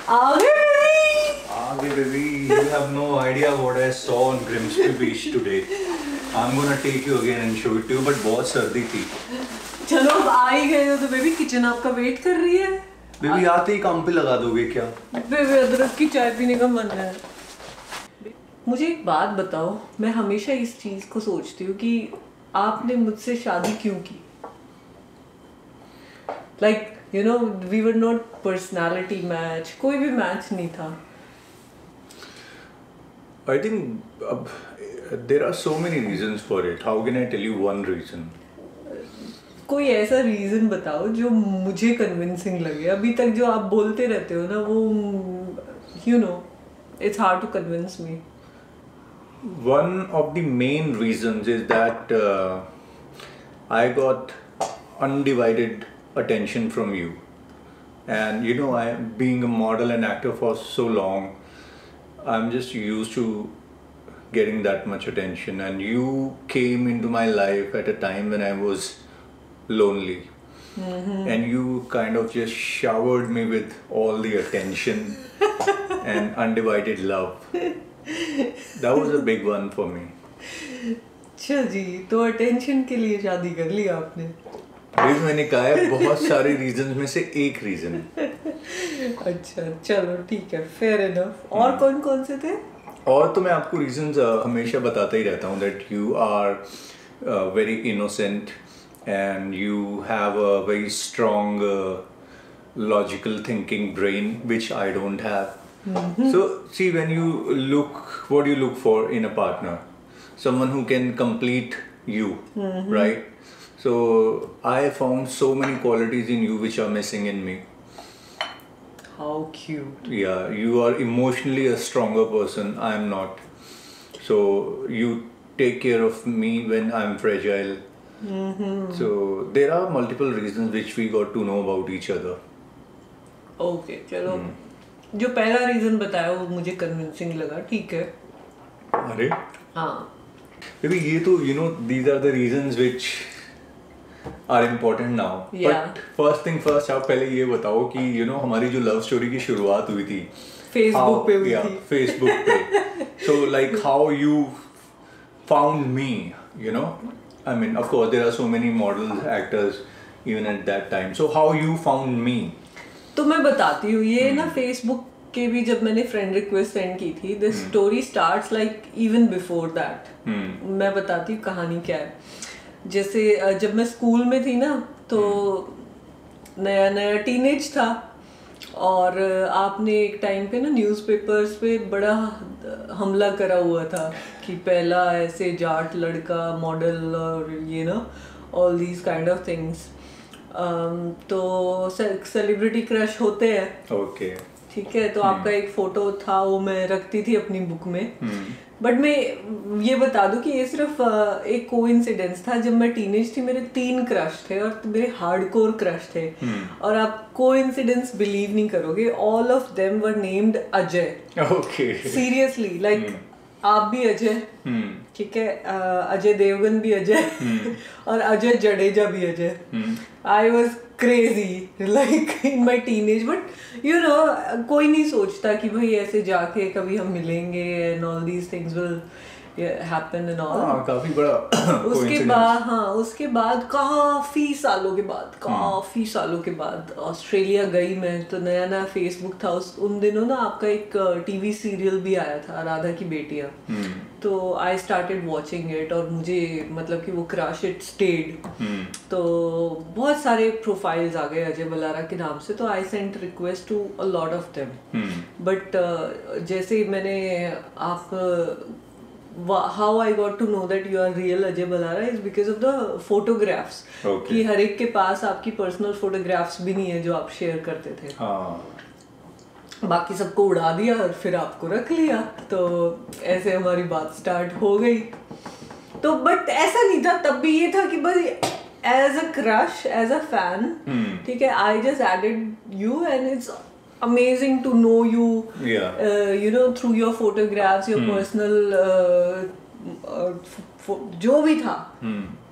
Aage baby, you have no idea what I saw on Grimsby Beach today. I'm gonna take you again and show it to you, but बहुत सर्दी थी. चलो अब आ ही गए हो तो बेबी किचन आपका वेट कर रही है. बेबी आते ही काम पे लगा दोगे क्या? बेबी अदरक की चाय पीने का मन है. मुझे एक बात बताओ, मैं हमेशा इस चीज को सोचती हूँ कि आपने मुझसे शादी क्यों की? Like, you know, we were not personality match, कोई भी मैच नहीं था. I think there are so many reasons for it. How can I tell you one reason? कोई ऐसा रीजन बताओ जो मुझे कन्विंसिंग लगे. अभी तक जो आप बोलते रहते हो ना वो, you know, it's hard to convince me. One of the main reasons is that I got undivided attention from you, and you know, I being a model and actor for so long, I'm just used to getting that much attention, and you came into my life at a time when I was lonely. And you kind of just showered me with all the attention and undivided love. That was a big one for me. अच्छा जी, तो attention के लिए शादी कर ली आपने? अभी मैंने कहा है बहुत सारे रीजंस में से एक रीजन है. अच्छा चलो ठीक है, फेयर इनफ. और कौन कौन से थे? और तो मैं आपको रीजंस हमेशा बताता ही रहता हूँ that you are very innocent and you have a very strong logical thinking brain which I don't have. So see, when you look, what do you look for in a partner? Someone who can complete you, right? So I found so many qualities in you which are missing in me. How cute. Yeah, you are emotionally a stronger person. I am not. So you take care of me when I'm fragile. So there are multiple reasons which we got to know about each other. Okay, चलो. जो पहला reason बताया वो मुझे convincing लगा, ठीक है. अरे हाँ. Maybe ये तो, you know, these are the reasons which are important now. Yeah. But first thing first, आप पहले ये बताओ कि you know हमारी जो लव स्टोरी की शुरुआत हुई थी फेसबुक पे हुई थी. फेसबुक पे. So like how you found me, you know? I mean, of course there are so many models, actors even at that time. So how you found me? तो मैं बताती हूँ ये ना, फेसबुक के भी जब मैंने फ्रेंड रिक्वेस्ट सेंड की थी, the story starts like even before that. मैं बताती हूँ कहानी क्या है. जैसे जब मैं स्कूल में थी ना, तो नया नया टीनेज था, और आपने एक टाइम पे ना न्यूज़पेपर्स पे बड़ा हमला करा हुआ था कि पहला ऐसे जाट लड़का मॉडल, और ये ना all these kind of things. तो सेलिब्रिटी क्रश होते हैं. Okay. ठीक है, तो आपका एक फोटो था, वो मैं रखती थी अपनी बुक में. बट मैं ये बता दूं कि ये सिर्फ एक कोइंसिडेंस था. जब मैं टीनेज थी मेरे 3 क्रश थे, और मेरे हार्डकोर क्रश थे. और आप कोइंसिडेंस बिलीव नहीं करोगे, all of them were named Ajay. Okay. Seriously, like आप भी अजय, ठीक है, अजय देवगन भी अजय, और अजय जडेजा भी Ajay. I was crazy like in my teenage. But you know, कोई नहीं सोचता कि भाई ऐसे जाके कभी हम मिलेंगे and all these things will happen and all. काफी बड़ा उसके बाद, हाँ, उसके बाद काफी सालों के बाद ऑस्ट्रेलिया गई मैं, तो नया नया फेसबुक था. उन दिनों ना आपका एक टीवी सीरियल भी आया था, राधा की बेटियां. तो आई स्टार्टेड वॉचिंग इट, और मुझे मतलब कि वो क्रश इट स्टेड. तो बहुत सारे प्रोफाइल्स आ गए अजय बलारा के नाम से, तो I sent request to a lot of them. But जैसे मैंने how I got to know that you are real Ajay Balara is because of the photographs. Okay. कि हर एक के पास आपकी पर्सनल फोटोग्राफ्स भी नहीं है जो आप शेयर करते थे. बाकी सबको उड़ा दिया और फिर आपको रख लिया. तो ऐसे हमारी बात स्टार्ट हो गई. तो बट ऐसा नहीं था, तब भी ये था कि बस as a crush, as a fan, ठीक है, I just added you and it's amazing to know you. You know, through your photographs, your personal जो भी था,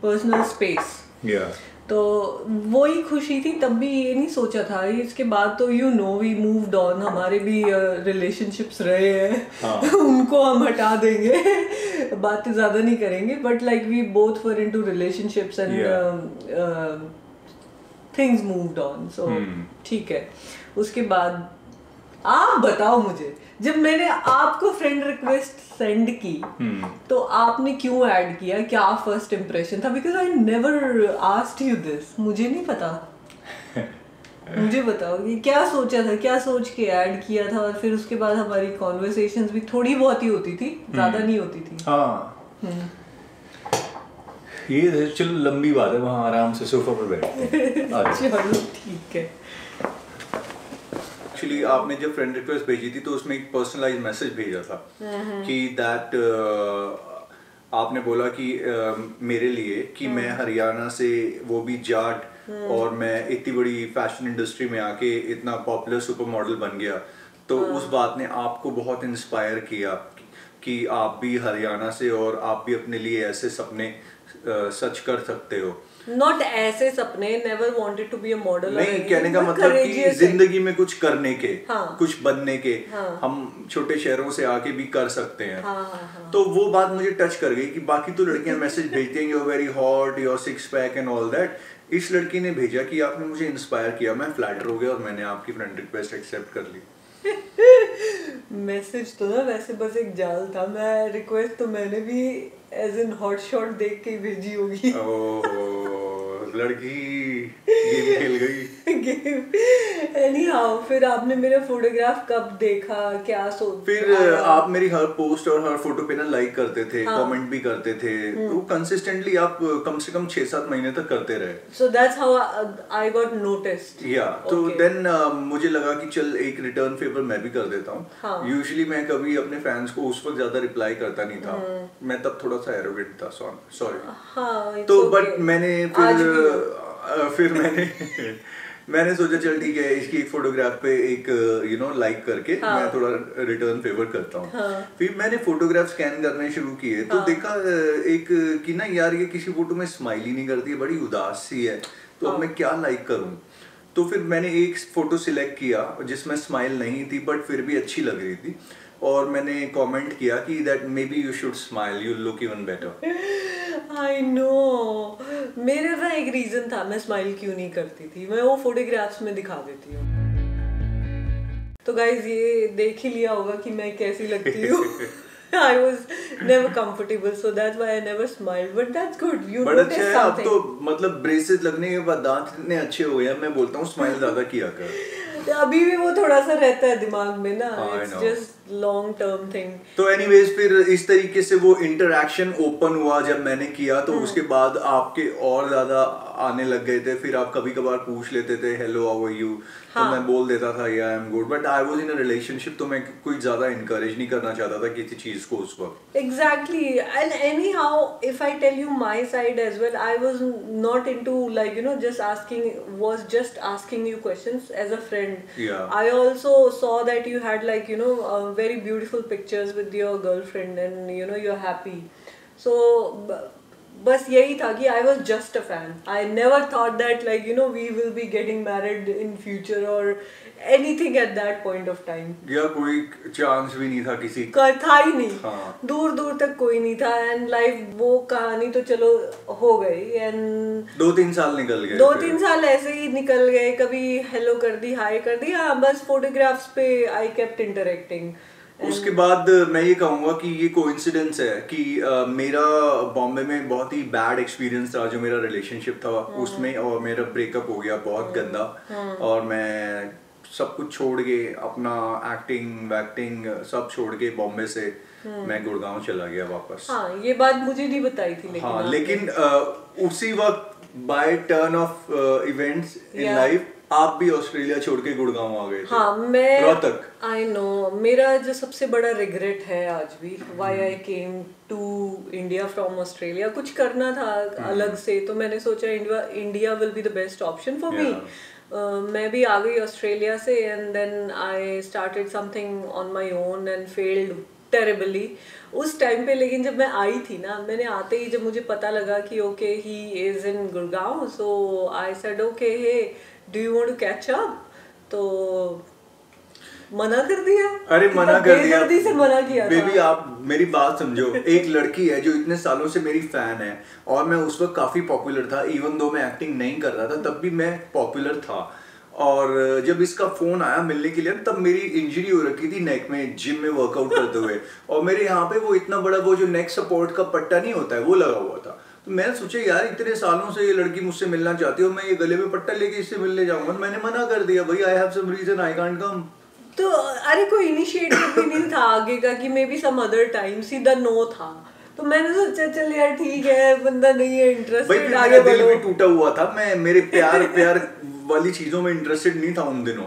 personal space. Yeah. तो वही खुशी थी, तब भी ये नहीं सोचा था। इसके बाद तो वी मूव्ड ऑन, हमारे भी रिलेशनशिप्स रहे हैं उनको हम हटा देंगे, बातें ज़्यादा नहीं करेंगे, but like we both were into relationships and things moved on, so ठीक है। उसके बाद आप बताओ मुझे, जब मैंने आपको फ्रेंड रिक्वेस्ट सेंड की तो आपने क्यों ऐड किया, क्या फर्स्ट इम्प्रेशन था? Because I never asked you this, मुझे नहीं पता। मुझे बताओ कि क्या सोचा था, क्या सोच के ऐड किया था, और फिर उसके बाद हमारी कॉन्वर्सेशंस भी थोड़ी बहुत ही होती थी, ज्यादा नहीं होती थी। हाँ, ये चलो लंबी बात है, वहाँ आराम से सोफा पर बैठते हैं। चलो ठीक है। एक्चुअली आपने जब फ्रेंड रिक्वेस्ट भेजी थी तो उसमें एक पर्सनलाइज मैसेज भेजा था कि दैट आपने बोला कि मेरे लिए कि मैं हरियाणा से, वो भी जाट, और मैं इतनी बड़ी फैशन इंडस्ट्री में आके इतना पॉपुलर सुपर मॉडल बन गया, तो उस बात ने आपको बहुत इंस्पायर किया कि आप भी हरियाणा से और आप भी अपने लिए ऐसे सपने सच कर सकते हो। नॉट ऐसे सपने, never wanted to be a model. नहीं, कहने का मतलब कि जिंदगी में कुछ करने के, कुछ बनने के, हम छोटे शहरों से आके भी कर सकते हैं। तो वो बात मुझे टच कर गई कि बाकी तो लड़कियां मैसेज भेजती हैं, you are very hot, your six pack and all that. इस लड़की ने भेजा कि आपने मुझे इंस्पायर किया, मैं फ्लैटर हो गया और मैंने आपकी फ्रेंड रिक्वेस्ट एक्सेप्ट कर ली। मैसेज तो ना वैसे बस एक जाल था, मैं रिक्वेस्ट तो मैंने भी एज इन हॉट शॉट देख के भेजी होगी। लड़की गेम खेल गई। गेम एनीहाउ, फिर आपने मेरा फोटोग्राफ कब देखा, क्या सोच? फिर आप मेरी हर पोस्ट और हर फोटो पे ना लाइक करते थे, कमेंट भी करते थे, तो कंसिस्टेंटली आप कम से कम 6-7 महीने तक करते रहे। So that's how I got noticed. या तो देन मुझे लगा कि चल एक रिटर्न फेवर मैं भी कर देता हूँ। यूजुअली मैं कभी अपने फैंस को उस वक्त ज्यादा रिप्लाई करता नहीं था, मैं तब थोड़ा सा एरोगेंट था, सॉरी। तो बट मैंने फिर मैंने सोचा चल ठीक है, इसकी एक फोटोग्राफ पे एक लाइक करके मैं थोड़ा रिटर्न फेवर करता हूँ। फिर मैंने फोटोग्राफ स्कैन करने शुरू किए, तो देखा एक कि ना यार ये किसी फोटो में स्माइल ही नहीं करती है, बड़ी उदास सी है, तो अब मैं क्या लाइक करूँ। तो फिर मैंने एक फोटो सिलेक्ट किया जिसमें स्माइल नहीं थी बट फिर भी अच्छी लग रही थी, और मैंने कमेंट किया कि that may be you should smile, you look even better. I know, मेरा ना एक रीजन था मैं स्माइल क्यों नहीं करती थी, मैं वो फोटोग्राफ्स में दिखा देती हूँ। तो गाइज ये देख ही लिया होगा कि मैं कैसी लगती हूँ। I was never comfortable, so that's why I never smiled. But that's good. You noticed something. अब तो मतलब ब्रेसेस लगने के बाद दांत इतने अच्छे हो गए, मैं बोलता हूँ स्माइल ज्यादा किया कर। अभी भी वो थोड़ा सा रहता है दिमाग में ना, it's just long term thing. तो एनीवेज फिर इस तरीके से वो इंटरैक्शन ओपन हुआ जब मैंने किया, तो उसके बाद आपके और ज्यादा आने लग गए थे। फिर आप कभी कभार पूछ लेते थे हेलो हाउ आर यू, तो मैं बोल देता था या I am good, but I was in a relationship, तो मैं कोई ज्यादा इनकरेज नहीं करना चाहता था किसी चीज को उस वक्त। Exactly, and anyhow if I tell you my side as well, I was not into like just asking you questions as a friend. Yeah. I also saw that you had like very beautiful pictures with your girlfriend and you're happy, so बस यही था कि I was just a fan. I never thought that like we will be getting married in future or anything at that point of time. या कोई chance भी नहीं था किसी का, था ही नहीं। दूर दूर तक कोई नहीं था, एंड लाइफ वो कहानी तो चलो हो गई, एंड 2-3 साल निकल गए, 2-3 साल ऐसे ही निकल गए, कभी हेलो कर दी, हाय कर दी, हाँ बस फोटोग्राफ्स पे आई केप्ट इंटरेक्टिंग। उसके बाद मैं ये कहूँगा कि ये कोइंसिडेंस है कि मेरा बॉम्बे में बहुत ही बैड एक्सपीरियंस था, जो मेरा रिलेशनशिप था उसमें, और मेरा ब्रेकअप हो गया बहुत गंदा, और मैं सब कुछ छोड़ के अपना एक्टिंग वैक्टिंग सब छोड़ के बॉम्बे से मैं गुड़गांव चला गया वापस। हाँ, ये बात मुझे नहीं बताई थी लेकिन। हाँ, लेकिन उसी वक्त by turn off events in life आप भी ऑस्ट्रेलिया छोड़ के गुड़गांव आ गए थे। हाँ, मैं रोहतक। आई नो, मेरा जो सबसे बड़ा रिग्रेट है आज भी, why I came to India from Australia, कुछ करना था अलग से, तो मैंने सोचा India will be the best option for me. मैं भी आ गई ऑस्ट्रेलिया से, and then I started something on my own and failed terribly उस टाइम पे। लेकिन जब मैं आई थी ना, मैंने आते ही जब मुझे पता लगा कि okay he is in Gurgaon, so I said okay hey do you want to catch up, तो मना कर दिया। अरे मना कर दिया, बेदर्दी से मना किया बेबी था। आप मेरी बात समझो। एक लड़की है जो इतने सालों से मेरी फैन है और मैं उस वक्त काफी पॉपुलर था, इवन दो मैं एक्टिंग नहीं कर रहा था तब भी मैं पॉपुलर था। और जब इसका फोन आया मिलने के लिए तब मेरी इंजरी हो रखी थी नेक में, जिम में वर्कआउट करते हुए, और मेरे यहाँ पे वो इतना बड़ा वो जो नेक सपोर्ट का पट्टा नहीं होता है वो लगा हुआ था। तो मैंने सोचा यार इतने सालों से ये लड़की मुझसे मिलना चाहती है, मैं ये गले में पट्टा लेके इससे मिलने जाऊंगा। मैंने मना कर दिया, भाई I have some reason I can't come. तो अरे कोई इनिशिएटिव भी नहीं था आगे का कि maybe some other time, सीधा नो था। तो मैंने सोचा चल यार ठीक है, बंदा नहीं है इंटरेस्टेड, आगे दिल बढ़ो। भी टूटा हुआ था, मैं मेरे प्यार वाली चीजों में इंटरेस्टेड नहीं था उन दिनों।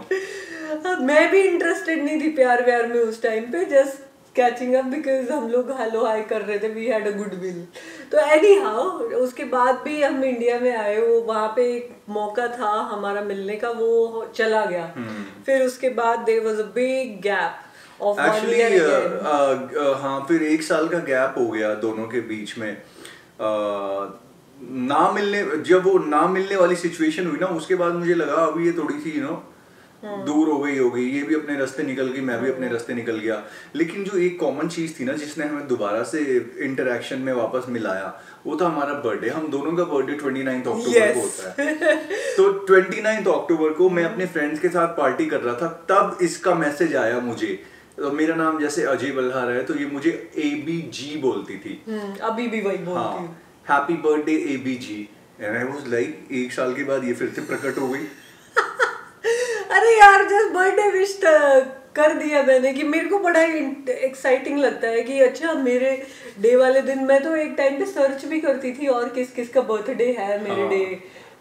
मैं भी इंटरेस्टेड नहीं थी प्यार व्यार में उस टाइम पे, जस्ट कैचिंग अप बिकॉज हम लोग हेलो हाय कर रहे थे, we had a goodwill. तो एनी हाउ उसके बाद भी हम इंडिया में आए, वो वहाँ पे एक मौका था हमारा मिलने का, वो चला गया। फिर उसके बाद there was a big gap of 1 year. हाँ फिर 1 साल का गैप हो गया दोनों के बीच में। ना मिलने, जब वो ना मिलने वाली सिचुएशन हुई ना, उसके बाद मुझे लगा अभी ये थोड़ी सी दूर हो गई होगी, ये भी अपने रास्ते निकल गई, मैं भी अपने रास्ते निकल गया। लेकिन जो एक कॉमन चीज थी ना जिसने हमें दोबारा से इंटरेक्शन में वापस मिलाया, वो था हमारा बर्थडे। हम दोनों का बर्थडे 29 अक्टूबर को होता है। तो 29 अक्टूबर को मैं अपने फ्रेंड्स के साथ पार्टी कर रहा था, तब इसका मैसेज आया मुझे। तो मेरा नाम जैसे अजय बल्हार है, तो ये मुझे ABG बोलती थी, अभी भी वही बोलती हूँ, happy birthday ABG। And I was like 1 साल के बाद ये फिर से प्रकट हो गई। अरे यार जस्ट बर्थडे विश कर दिया मैंने, कि मेरे को बड़ा एक्साइटिंग लगता है कि अच्छा मेरे डे वाले दिन मैं तो एक टाइम पे सर्च भी करती थी और किस किस का बर्थडे है मेरे डे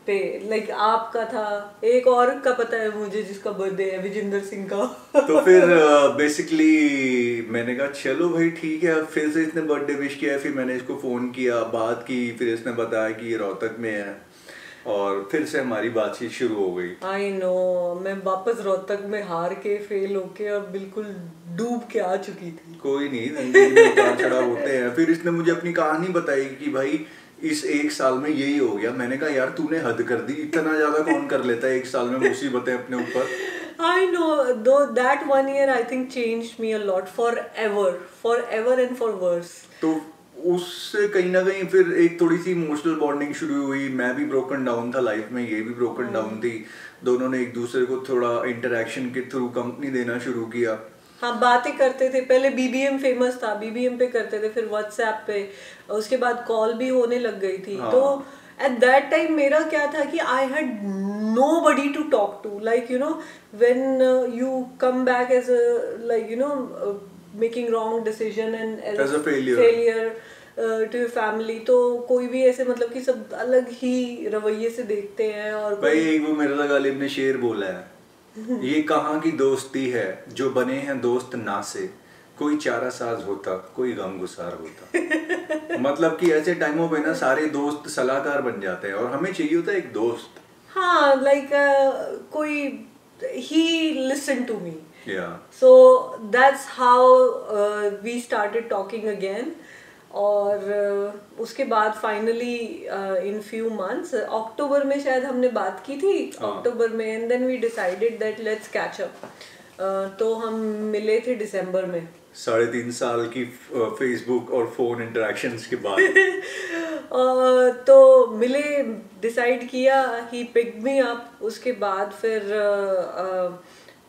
पे। लाइक आपका था, एक और का पता है मुझे जिसका बर्थडे है, विजेंद्र सिंह का। तो फिर बेसिकली मैंने कहा चलो भाई ठीक है, फिर से इसने बर्थडे विश किया। फिर मैंने इसको फोन किया, बात की, फिर इसने बताया कि ये रोहतक में है, और फिर से हमारी बातचीत शुरू हो गई। आई नो, मैं वापस रोहतक में हार के फेल होके और बिल्कुल डूब के आ चुकी थी। कोई नहीं, जिंदगी में उतार चढ़ाव होते हैं। फिर इसने मुझे अपनी कहानी बताई कि भाई इस 1 साल में यही हो गया। मैंने कहा यार तूने हद कर दी, इतना ज्यादा कौन कर लेता है 1 साल में मुसीबतें अपने ऊपर। I know, though that 1 year I think changed me a lot forever and for worse. तो उससे कहीं ना कहीं फिर एक थोड़ी सी इमोशनल बॉन्डिंग शुरू हुई। मैं भी ब्रोकन डाउन था लाइफ में, ये भी ब्रोकन डाउन थी। दोनों ने एक दूसरे को थोड़ा इंटरेक्शन के थ्रू कंपनी देना शुरू किया। हाँ, बातें करते थे पहले, BBM फेमस था, BBM पे करते थे, फिर व्हाट्सएप पे, उसके बाद कॉल भी होने लग गई थी। हाँ। तो एट दैट टाइम मेरा क्या था कि I had nobody to talk to, like you know when you come back as a like you know making wrong decision and as a failure to your family, तो कोई भी ऐसे मतलब कि सब अलग ही रवैये से देखते हैं। और भाई एक वो मिर्जा गालिब ने शेर बोला है, ये कहाँ की दोस्ती है जो बने हैं दोस्त ना से, कोई चारा साज होता कोई गमगुसार होता। मतलब कि ऐसे टाइमों पे ना सारे दोस्त सलाहकार बन जाते हैं, और हमें चाहिए होता है एक दोस्त। हाँ, लाइक कोई he listened to me. Yeah. So that's how we started talking again. और उसके बाद finally in few months, October में शायद हमने बात की थी, अक्टूबर में, and then we decided that let's catch up. तो हम मिले थे दिसंबर में, 3.5 साल की फेसबुक और फोन इंटरेक्शंस के बाद। तो मिले, डिसाइड किया, ही पिक्ड मी अप। उसके बाद फिर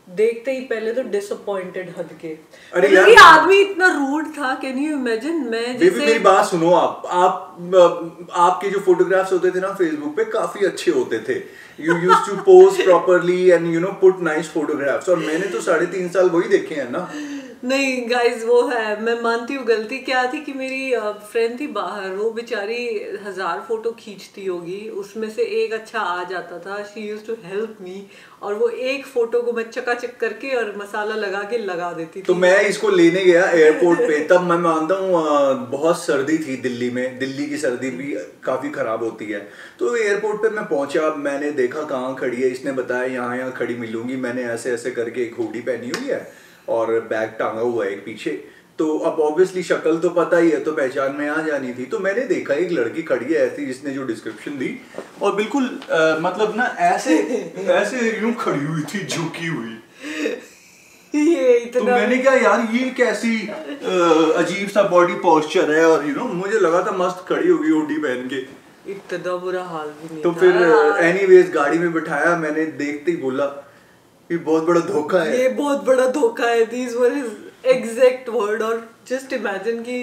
देखते ही पहले तो डिसअपॉइंटेड हद के, अरे मतलब ये आदमी इतना रूड था, कैन यू इमेजिन। मैं जैसे मेरी बात सुनो, आपके जो फोटोग्राफ्स होते थे ना फेसबुक पे काफी अच्छे होते थे। You used to pose properly and you know put nice photographs, और मैंने तो 3.5 साल वही देखे हैं ना। नहीं गाइज, वो है, मैं मानती हूँ गलती क्या थी कि मेरी फ्रेंड थी बाहर, वो बेचारी 1000 फोटो खींचती होगी, उसमें से एक अच्छा आ जाता था। She used to help me, और वो एक फोटो को मैं चकाचक करके और मसाला लगा के लगा देती थी। तो मैं इसको लेने गया एयरपोर्ट पे, तब मैं मानता हूँ बहुत सर्दी थी दिल्ली में, दिल्ली की सर्दी भी काफी खराब होती है। तो एयरपोर्ट पे मैं पहुंचा, मैंने देखा कहाँ खड़ी है, इसने बताया यहाँ खड़ी मिलूंगी। मैंने ऐसे ऐसे करके एक हुडी पहनी हुई है और बैग टांगा हुआ है एक पीछे। तो अब ऑब्वियसली शक्ल तो पता ही है, तो पहचान में आ जानी थी। तो मैंने देखा एक लड़की खड़ी है ऐसी जिसने जो डिस्क्रिप्शन दी, और बिल्कुल मतलब ना ऐसे ऐसे यूं खड़ी हुई थी, झुकी हुई। ये इतना तो मैंने कहा यार ये कैसी अजीब सा बॉडी पोस्चर है, और मुझे लगा था मस्त खड़ी होगी हुडी पहन के। इतना बुरा हाल भी नहीं तो था। फिर एनीवेज गाड़ी में बिठाया, मैंने देखते ही बोला ये बहुत बड़ा धोखा है, ये बहुत बड़ा धोखा है। These were his exact word। और जस्ट इमेजिन कि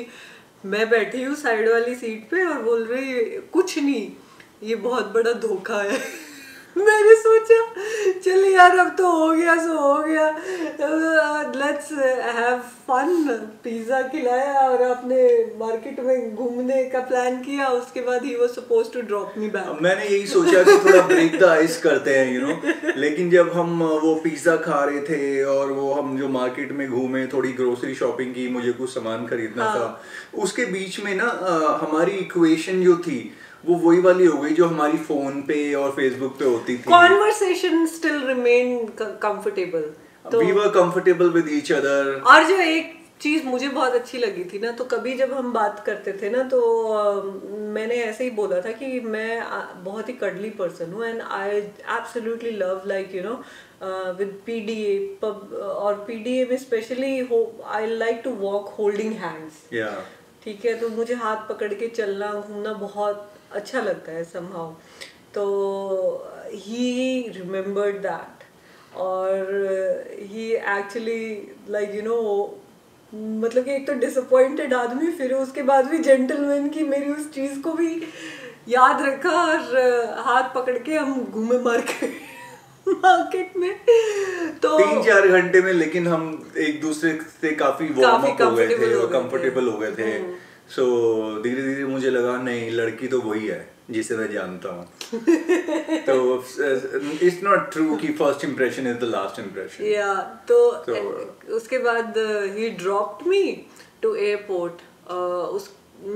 मैं बैठी हूँ साइड वाली सीट पे और बोल रही कुछ नहीं, ये बहुत बड़ा धोखा है। मैंने सोचा चल यार अब तो हो गया सो हो गया, लेट्स हैव फन। पिज्जा खिलाया और अपने मार्केट में घूमने का प्लान किया। उसके बाद he was supposed to drop me back. मैंने यही सोचा कि थोड़ा ब्रेक द आइस करते हैं लेकिन जब हम वो पिज्जा खा रहे थे और वो हम जो मार्केट में घूमे, थोड़ी ग्रोसरी शॉपिंग की, मुझे कुछ सामान खरीदना था, उसके बीच में ना हमारी इक्वेशन जो थी वो वही वाली हो गई जो हमारी फोन पे और फेसबुक पे होती थी। कॉन्वर्सेशन स्टिल रिमेन कंफर्टेबल, तो we were comfortable with each other. और जो एक चीज मुझे बहुत अच्छी लगी थी ना, तो कभी जब हम बात करते थे ना तो मैंने ऐसे ही बोला था कि मैं बहुत ही कडली पर्सन हूँ, and I absolutely love like with PDA और पीडीए में specially I like to walk holding hands. ठीक है, तो मुझे हाथ पकड़ के चलना घूमना बहुत अच्छा लगता है somehow। तो he remembered that, और he actually like मतलब कि एक तो डिसअपॉइंटेड आदमी, फिर उसके बाद भी जेंटलमैन की मेरी उस चीज को भी याद रखा और हाथ पकड़ के हम घूमे मार्केट में। तो 3-4 घंटे में लेकिन हम एक दूसरे से काफी वार्म अप हो गए थे और कंफर्टेबल हो गए थे। सो धीरे धीरे मुझे लगा नहीं, लड़की तो वही है जिसे मैं जानता हूँ। तो इट्स नॉट ट्रू कि first impression is the last impression. या तो उसके बाद he dropped me to airport.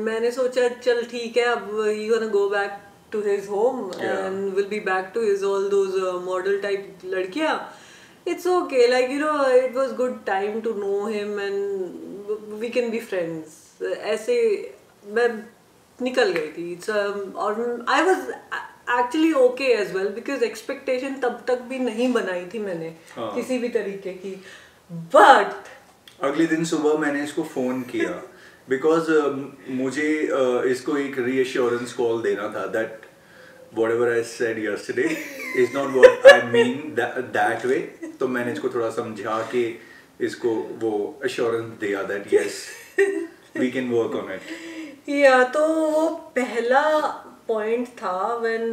मैंने सोचा चल ठीक है, अब he gonna go back to his home and will be back to his all those model type ladkiyan. It's okay, like it was good time to know him and we can be friends. ऐसे मैं निकल गई थी। और I was actually okay as well because expectation तब तक भी नहीं बनाई थी मैंने किसी भी तरीके की। But अगले दिन सुबह मैंने इसको फोन किया बिकॉज मुझे इसको एक रीअश्योरेंस कॉल देना था that whatever I said yesterday is not what I mean that way। तो मैंने इसको थोड़ा समझा के इसको वो assurance दिया that yes we can work on it। तो वो पहला पॉइंट था when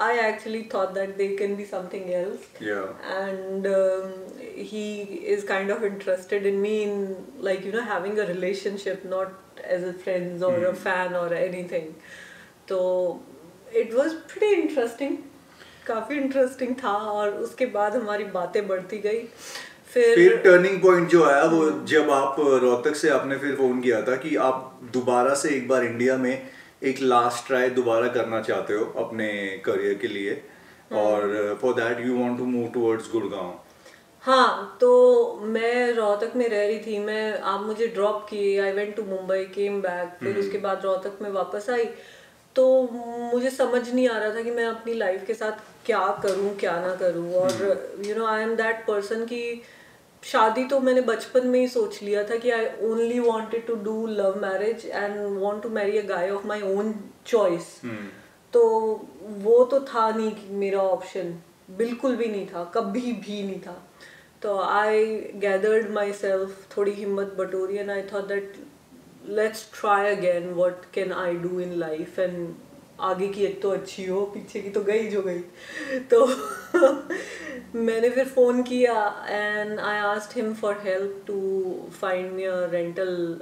I actually thought that there can be something else। And he is kind of interested in me in like having a relationship, not as a friends or a fan or anything। तो it was pretty interesting, काफी interesting था। और उसके बाद हमारी बातें बढ़ती गई। फिर टर्निंग पॉइंट जो आया वो जब आप रोहतक से आपने फिर फोन किया था कि आप दोबारा से एक बार इंडिया में एक लास्ट ट्राई दोबारा करना चाहते हो अपने करियर के लिए, और for that you want to move towards Gurgaon. हाँ, तो मैं रोहतक में रह रही थी। आप मुझे ड्रॉप किए, I went to Mumbai, came back, फिर उसके बाद रोहतक में वापस आई। तो मुझे समझ नहीं आ रहा था कि मैं अपनी लाइफ के साथ क्या करूं क्या ना करूं। और आई एम दैट पर्सन कि शादी तो मैंने बचपन में ही सोच लिया था कि I only wanted to do love marriage and want to marry a guy of my own choice. तो वो तो था नहीं मेरा ऑप्शन, बिल्कुल भी नहीं था, कभी भी नहीं था। तो आई गैदर्ड माई सेल्फ, थोड़ी हिम्मत बटोरी, and I thought that let's try again what can I do in life. And आगे की एक तो अच्छी हो, पीछे की तो गई जो गई। तो मैंने फिर फ़ोन किया and I asked him for help to find me a rental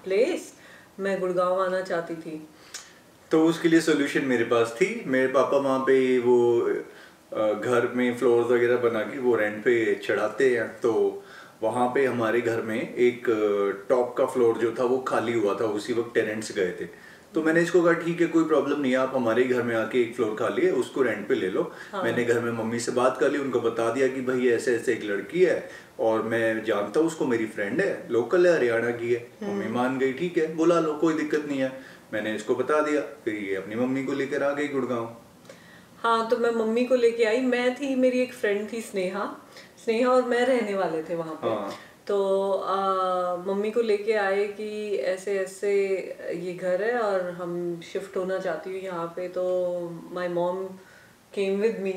place. मैं गुड़गांव आना चाहती थी। तो उसके लिए सोल्यूशन मेरे पास थी। मेरे पापा वहाँ पे वो घर में फ्लोर्स वगैरह बना के वो रेंट पे चढ़ाते हैं। तो वहाँ पे हमारे घर में एक टॉप का फ्लोर जो था वो खाली हुआ था, उसी वक्त टेनेंट्स गए थे। तो मैंने इसको कहा ठीक है कोई प्रॉब्लम नहीं है, आप हमारे ही घर में आके एक फ्लोर खाली है उसको रेंट पे ले लो। मैंने घर में मम्मी से बात कर ली, उनको बता दिया कि भाई ऐसे ऐसे एक लड़की है और मैं जानता हूँ उसको, मेरी फ्रेंड है, लोकल है, हरियाणा की है। मम्मी मान गई, ठीक है बुला लो कोई दिक्कत नहीं है। मैंने इसको बता दिया, फिर ये अपनी मम्मी को लेकर आ गई गुड़गांव। हाँ तो मैं मम्मी को लेके आई, मैं थी, मेरी एक फ्रेंड थी स्नेहा और मैं रहने वाले थे वहाँ पे। हाँ। तो मम्मी को लेके आए कि ऐसे ऐसे ये घर है और हम शिफ्ट होना चाहती हूँ यहाँ पे। तो my mom came with me.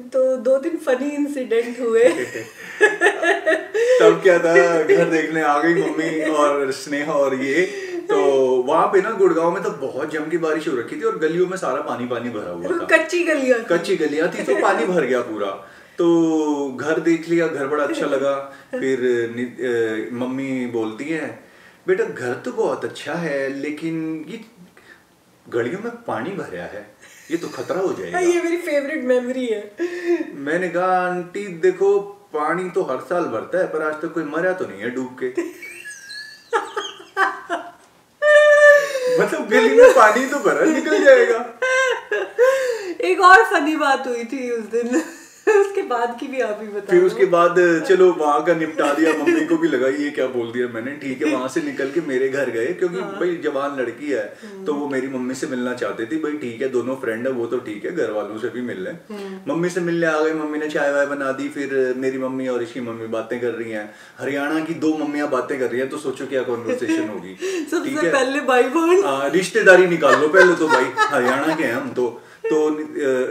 तो 2 दिन फनी इंसिडेंट हुए। तब क्या था, घर देखने आ गई मम्मी और स्नेहा और ये। तो वहाँ पे ना गुड़गांव में तो बहुत जम की बारिश हो रखी थी और गलियों में सारा पानी पानी भरा हुआ था। कच्ची गलियां थी तो पानी भर गया पूरा। तो घर देख लिया, घर बड़ा अच्छा लगा। फिर मम्मी बोलती है बेटा घर तो बहुत अच्छा है लेकिन ये गलियों में पानी भरा है, ये तो खतरा हो जाएगा। ये मेरी फेवरेट मेमोरी है। मैंने कहा आंटी देखो पानी तो हर साल भरता है पर आज तक कोई मरा तो नहीं है डूब के। मतलब गली में पानी तो भरा निकल जाएगा। एक और फनी बात हुई थी उस दिन। उसके बाद की भी आप ही बताओ। फिर उसके बाद चलो वहां का निपटा दिया, मम्मी को भी लगा ये क्या बोल दिया मैंने, ठीक है। वहां से निकल के मेरे घर गए क्योंकि भाई जवान लड़की है तो वो मेरी मम्मी से मिलना चाहती थी। भाई ठीक है दोनों फ्रेंड है वो तो ठीक है, घर वालों से भी मिल ले। मम्मी से मिलने आ गए, मम्मी ने चाय वाय बना दी। फिर मेरी मम्मी और इसकी मम्मी बातें कर रही हैं, हरियाणा की 2 मम्मियां बातें कर रही हैं। तो सोचो क्या कॉन्वर्सेशन होगी। सबसे पहले भाई बहन रिश्तेदारी निकाल लो पहले तो, भाई हरियाणा के हैं हम तो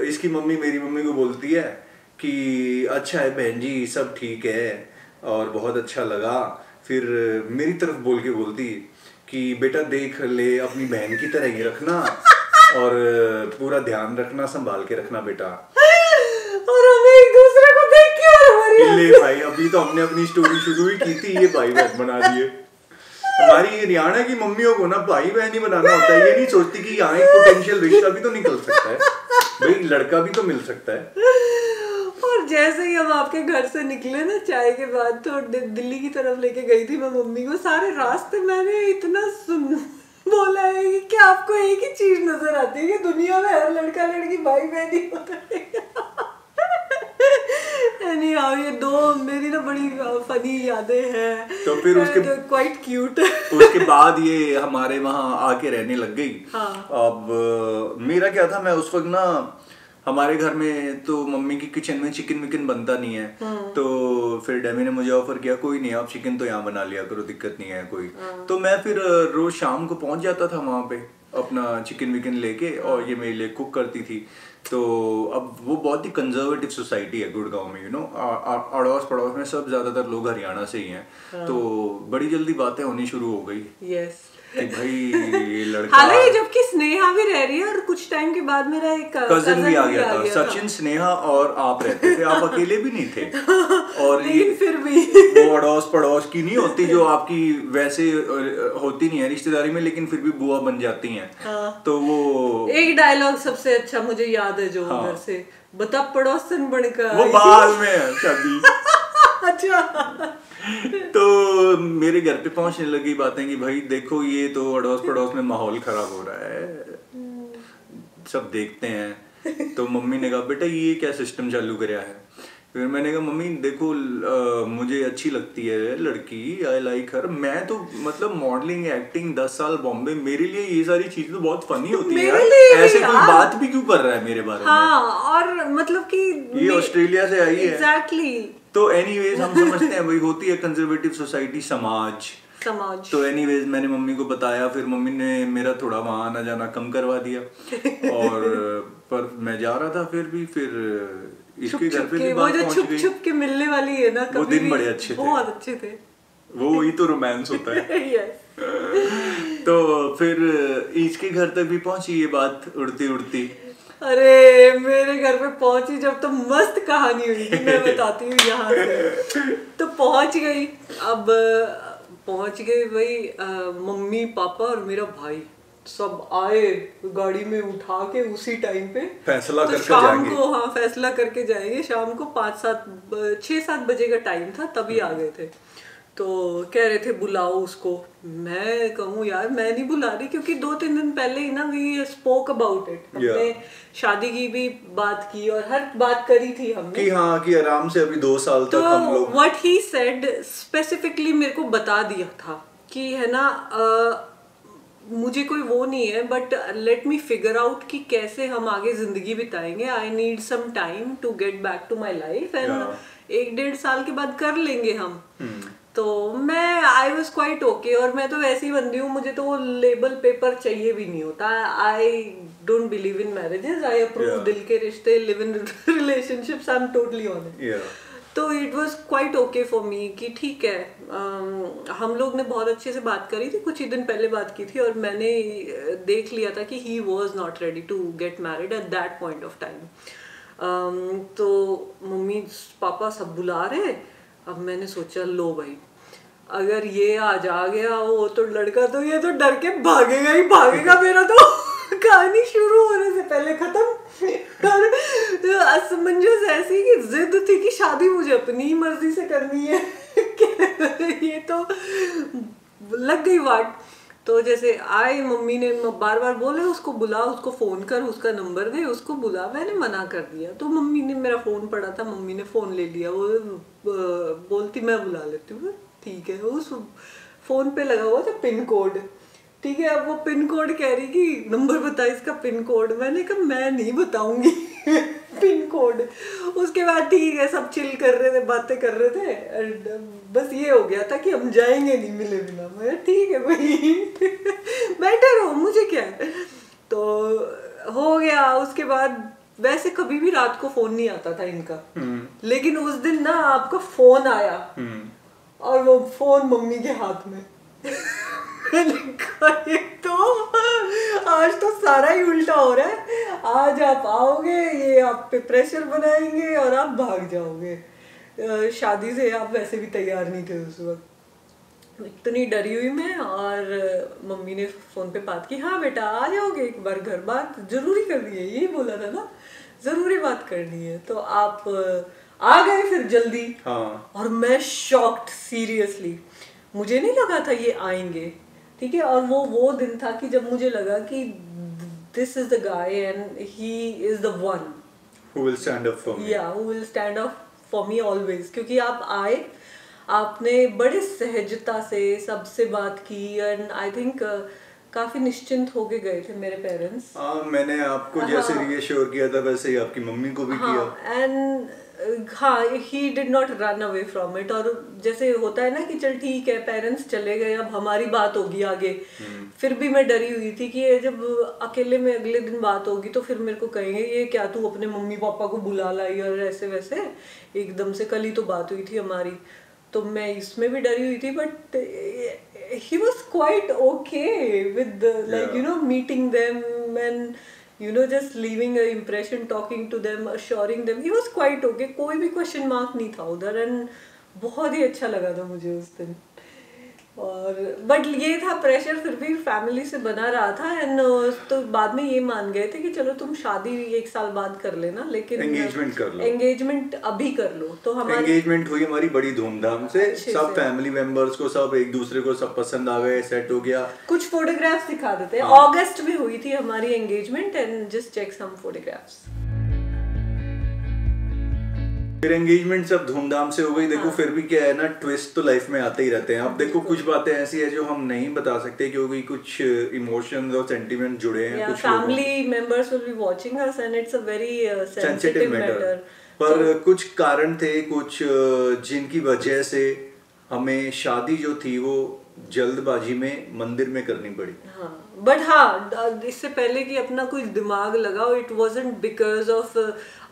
इसकी मम्मी मेरी मम्मी को बोलती है कि अच्छा है बहन जी सब ठीक है और बहुत अच्छा लगा। फिर मेरी तरफ बोल के बोलती कि बेटा देख ले अपनी बहन की तरह ही रखना और पूरा ध्यान रखना, संभाल के रखना बेटा। और हमें एक दूसरे को देख के और हमारी ले भाई अभी तो हमने अपनी स्टोरी शुरू ही की थी, ये भाई बहन बना दिए। हमारी हरियाणा की मम्मियों को ना भाई बहन ही बनाना होता है, ये नहीं सोचती कि यहाँ एक पोटेंशियल रिश्ता भी तो निकल सकता है, भाई लड़का भी तो मिल सकता है। और जैसे ही हम आपके घर से निकले ना चाय के बाद तो दिल्ली की तरफ लेके गई थी मैं मम्मी को। सारे रास्ते मैंने इतना बोला है कि क्या आपको एक ही चीज नजर आती है कि दुनिया में हर लड़का लड़की भाई बहन ही होता है। ये 2 मेरी ना बड़ी फनी यादें हैं। तो फिर उसके क्वाइट क्यूट। उसके बाद ये हमारे वहाँ आके रहने लग गई। हाँ। अब मेरा क्या था, मैं उस वक्त ना हमारे घर में तो मम्मी की किचन में चिकन विकन बनता नहीं है। तो फिर डेमी ने मुझे ऑफर किया कोई नहीं आप चिकन तो यहाँ बना लिया करो, दिक्कत नहीं है कोई। तो मैं फिर रोज शाम को पहुंच जाता था वहां पे अपना चिकन विकन लेके और ये मेरे लिए कुक करती थी। तो अब वो बहुत ही कंजर्वेटिव सोसाइटी है गुड़गांव में, यू नो अड़ोस पड़ोस में सब ज्यादातर लोग हरियाणा से ही हैं। तो बड़ी जल्दी बातें होनी शुरू हो गई। यस कि भाई ये लड़का, हालांकि जबकि स्नेहा भी रह रही है और कुछ टाइम के बाद मेरा एक कजन भी आ गया था। सचिन, स्नेहा और आप रहते थे, आप अकेले भी नहीं थे। और लेकिन फिर भी वो अड़ोस पड़ोस की नहीं होती जो आपकी वैसे होती नहीं है रिश्तेदारी में, लेकिन फिर भी बुआ बन जाती हैं। तो वो एक डायलॉग सबसे अच्छा मुझे याद है जो उधर से, बता पड़ोसन बनकर वो बाल में है शादी। अच्छा। तो मेरे घर पे पहुंचने लगी बातें कि भाई देखो ये तो अड़ोस पड़ोस में माहौल खराब हो रहा है, सब देखते हैं। तो मम्मी ने कहा बेटा ये क्या सिस्टम चालू कराया है। फिर मैंने कहा मम्मी देखो मुझे अच्छी लगती है लड़की, आई लाइक हर। मैं तो मतलब मॉडलिंग एक्टिंग 10 साल बॉम्बे, मेरे लिए ये सारी चीजें तो बहुत फनी होती है यार। ऐसे कोई बात भी क्यों कर रहा है मेरे बारे में। और मतलब कि ये ऑस्ट्रेलिया से आई है। एग्जैक्टली। तो एनीवेज हम समझते हैं भाई होती है कंजर्वेटिव सोसाइटी, समाज। तो एनीवेज मैंने मम्मी को बताया, फिर मम्मी ने मेरा थोड़ा वहाँ आना जाना कम करवा दिया। और पर मैं जा रहा था फिर इसके घर पे भी बात पहुंच गई। छुप के मिलने वाली है ना, वो दिन बड़े अच्छे थे, बहुत अच्छे थे। वो ही तो रोमांस होता है। तो फिर इसके घर तक भी पहुंची ये बात उड़ती उड़ती। अरे मेरे घर पे पहुंची जब तो मस्त कहानी हुई थी, मैं बताती हूँ यहाँ से। तो पहुंच गई, अब पहुंच गए भाई, मम्मी पापा और मेरा भाई सब आए, गाड़ी में उठा के उसी टाइम पे फैसला तो करके शाम जाएंगे। को, हाँ फैसला करके जाएंगे। शाम को 6-7 बजे का टाइम था, तभी आ गए थे। तो कह रहे थे बुलाओ उसको। मैं कहूँ यार मैं नहीं बुला रही, क्योंकि 2-3 दिन पहले ही ना वी स्पोक अबाउट इट, हमने शादी की भी बात की और हर बात करी थी हमने कि हाँ कि आराम से अभी 2 साल तो तक हम लोग। व्हाट ही सेड स्पेसिफिकली मेरे को बता दिया था कि है ना मुझे कोई वो नहीं है, but let me figure out कि कैसे हम आगे जिंदगी बिताएंगे। I need some time to get back to my life and 1-1.5 साल के बाद कर लेंगे हम। तो मैं आई वॉज क्वाइट ओके, और मैं तो वैसी बंदी हूँ, मुझे तो वो लेबल पेपर चाहिए भी नहीं होता। I don't believe in marriages, I approve दिल के रिश्ते, live in relationships, I am totally on it. तो it was quite okay for me कि ठीक है। हम लोग ने बहुत अच्छे से बात करी थी, कुछ ही दिन पहले बात की थी, और मैंने देख लिया था कि he was not ready to get married at that point of time. तो मम्मी पापा सब बुला रहे। अब मैंने सोचा लो भाई, अगर ये आज आ गया वो तो लड़का तो ये तो डर के भागेगा ही भागेगा, मेरा तो कहानी शुरू होने से पहले खत्म। और असमंजस ऐसी कि जिद थी कि शादी मुझे अपनी ही मर्जी से करनी है। ये तो लग गई वाट। तो जैसे आए, मम्मी ने बार बार बोले उसको बुला, उसको फोन कर, उसका नंबर दे, उसको बुला। मैंने मना कर दिया, तो मम्मी ने, मेरा फोन पड़ा था, मम्मी ने फोन ले लिया। वो बोलती मैं बुला लेती हूँ। ठीक है, उस फोन पे लगा हुआ था पिन कोड। ठीक है, अब वो पिन कोड कह रही कि नंबर बता इसका पिन कोड। मैंने कहा मैं नहीं बताऊंगी पिन कोड। उसके बाद ठीक है, सब चिल कर रहे थे, बातें कर रहे थे, एंड बस ये हो गया था कि हम जाएंगे नहीं मिले बिना। मैं ठीक है भाई बैठे रहो, मुझे क्या है। तो हो गया। उसके बाद वैसे कभी भी रात को फोन नहीं आता था इनका, लेकिन उस दिन ना आपका फोन आया, और वो फोन मम्मी के हाथ में। तो आज तो सारा ही उल्टा हो रहा है। आज आप आओगे, ये आप पे प्रेशर बनाएंगे और आप भाग जाओगे। शादी से आप वैसे भी तैयार नहीं थे उस वक्त। इतनी डरी हुई मैं, और मम्मी ने फोन पे बात की, हाँ बेटा आ जाओगे एक बार घर, बात जरूरी करनी है, यही बोला था ना, जरूरी बात करनी है। तो आप आ गए फिर जल्दी। हाँ। और मैं शॉक्ड, सीरियसली मुझे नहीं लगा था ये आएंगे। ठीक है, और वो दिन था कि जब मुझे लगा कि this is the guy and he is the one who will stand up for me. Yeah, who will stand up for me always. क्योंकि आप आए, आपने बड़े सहजता से सबसे बात की, एंड आई थिंक काफी निश्चिंत होके गए थे मेरे पेरेंट्स। मैंने आपको जैसे रीअश्योर किया था वैसे ही आपकी मम्मी को भी किया। एंड हाँ, he did not run away from it. और जैसे होता है ना कि चल ठीक है, पेरेंट्स चले गए, अब हमारी बात होगी आगे। फिर भी मैं डरी हुई थी कि ये जब अकेले में अगले दिन बात होगी तो फिर मेरे को कहेंगे ये क्या तू अपने मम्मी पापा को बुला लाई और ऐसे वैसे। एकदम से कल ही तो बात हुई थी हमारी, तो मैं इसमें भी डरी हुई थी। But he was quite okay with like you know meeting them and you know just leaving an impression, talking to them, assuring them. He was quite okay, कोई भी question mark नहीं था उधर, and बहुत ही अच्छा लगा था मुझे उस दिन। और बट ये था प्रेशर फिर भी फैमिली से बना रहा था। एंड तो बाद में ये मान गए थे कि चलो तुम शादी 1 साल बाद कर लेना, लेकिन एंगेजमेंट कर लो, एंगेजमेंट अभी कर लो। तो हमारी एंगेजमेंट हुई हमारी बड़ी धूमधाम से, सब फैमिली मेंबर्स को, सब एक दूसरे को सब पसंद आ गए, सेट हो गया। कुछ फोटोग्राफ्स दिखा देते हैं। अगस्त में हुई थी हमारी engagement, and just check some photographs. फिर एंगेजमेंट सब धूमधाम से हो गई। देखो फिर भी क्या है ना, ट्विस्ट तो लाइफ में आते ही रहते हैं। अब देखो कुछ बातें ऐसी है जो हम नहीं बता सकते क्योंकि कुछ इमोशंस और सेंटिमेंट जुड़े हैं। कुछ family members will be watching us and it's a very sensitive matter. पर कुछ कारण थे, कुछ जिनकी वजह से हमें शादी जो थी वो जल्दबाजी में मंदिर में करनी पड़ी। हाँ, बट हाँ, इससे पहले कि अपना कुछ दिमाग लगाओ, it wasn't because of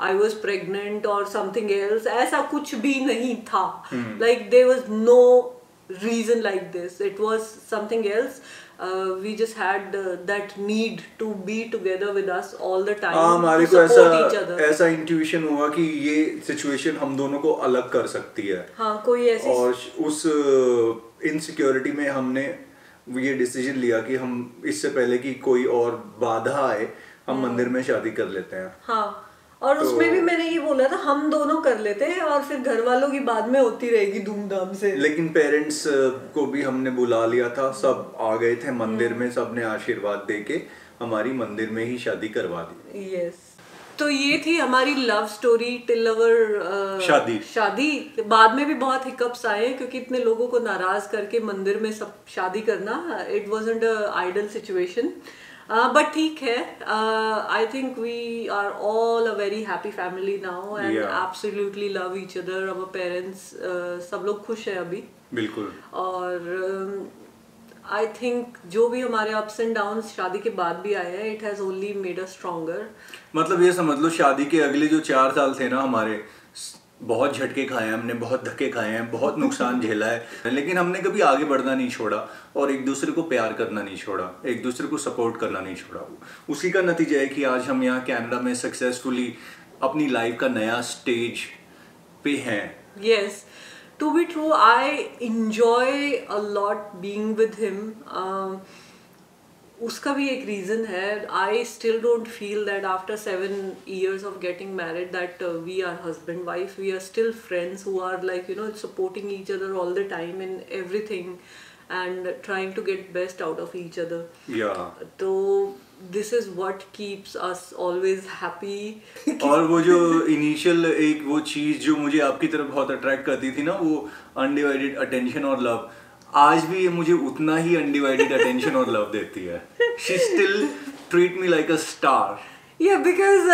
I was pregnant और समथिंग एल्स, ऐसा कुछ भी नहीं था। Like there was no reason like this, it was something else. we just had that need to be together with us all the time, हमारे को ऐसा intuition हुआ कि ये सिचुएशन हम दोनों को अलग कर सकती है। हाँ, कोई ऐसी, और उस इनसिक्योरिटी में हमने ये डिसीजन लिया कि हम इससे पहले कि कोई और बाधा आए, हम मंदिर में शादी कर लेते हैं। हाँ, और उसमें भी मैंने ये बोला था हम दोनों कर लेते हैं और फिर घर वालों की बाद में होती रहेगी धूमधाम से। लेकिन पेरेंट्स को भी हमने बुला लिया था, सब आ गए थे मंदिर में, सबने आशीर्वाद देके हमारी मंदिर में ही शादी करवा दी। यस, तो ये थी हमारी लव स्टोरी टिल अवर शादी। बाद में भी बहुत हिकअप्स आए क्योंकि इतने लोगों को नाराज करके मंदिर में सब शादी करना, it wasn't a ideal situation, but ठीक है। I think we are all a very happy family now and absolutely love each other, our parents, सब लोग खुश है अभी बिल्कुल। और आई थिंक जो भी हमारे अप्स एंड डाउन्स शादी के बाद भी आए हैं, it has only made us stronger. मतलब ये समझ लो शादी के अगले जो 4 साल थे ना हमारे, बहुत झटके खाए हैं हमने, बहुत धक्के खाए हैं, बहुत नुकसान झेला है, लेकिन हमने कभी आगे बढ़ना नहीं छोड़ा और एक दूसरे को प्यार करना नहीं छोड़ा, एक दूसरे को सपोर्ट करना नहीं छोड़ा। उसी का नतीजा है कि आज हम यहाँ कनाडा में सक्सेसफुली अपनी लाइफ का नया स्टेज पे हैं। Yes, to be true, I enjoy a lot being with him. उसका भी एक रीज़न है। I still don't feel that after 7 years of getting married that we are husband wife. We are still friends who are like, you know, supporting each other all the time in everything and trying to get best out of each other. Yeah. तो this is what keeps us always happy. और वो जो initial एक वो चीज जो मुझे आपकी तरफ बहुत अट्रैक्ट करती थी ना, वो अनडिवाइडेड अटेंशन और लव, आज भी ये मुझे उतना ही अनडिवाइडेड अटेंशन और लव देती है। She still treat me like a star. Yeah, because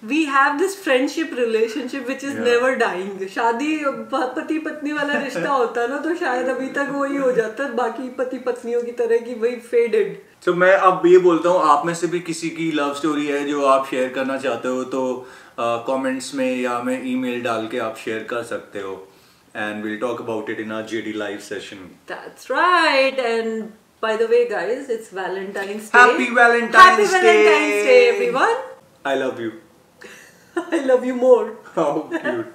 we have this friendship relationship which is never dying. शादी पति पत्नी वाला रिश्ता होता है ना, तो शायद अभी तक वही हो जाता है, बाकी पति पत्नियों की तरह की वही फेडेड। तो मैं अब ये बोलता हूँ, आप में से भी किसी की लव स्टोरी है जो आप शेयर करना चाहते हो तो कमेंट्स में या में ईमेल डाल के आप शेयर कर सकते हो, and we'll talk about it in our JD live session. That's right. And by the way, guys, it's Valentine's Day. Happy Valentine's Day. Happy Valentine's Day, everyone. I love you. I love you more. How cute.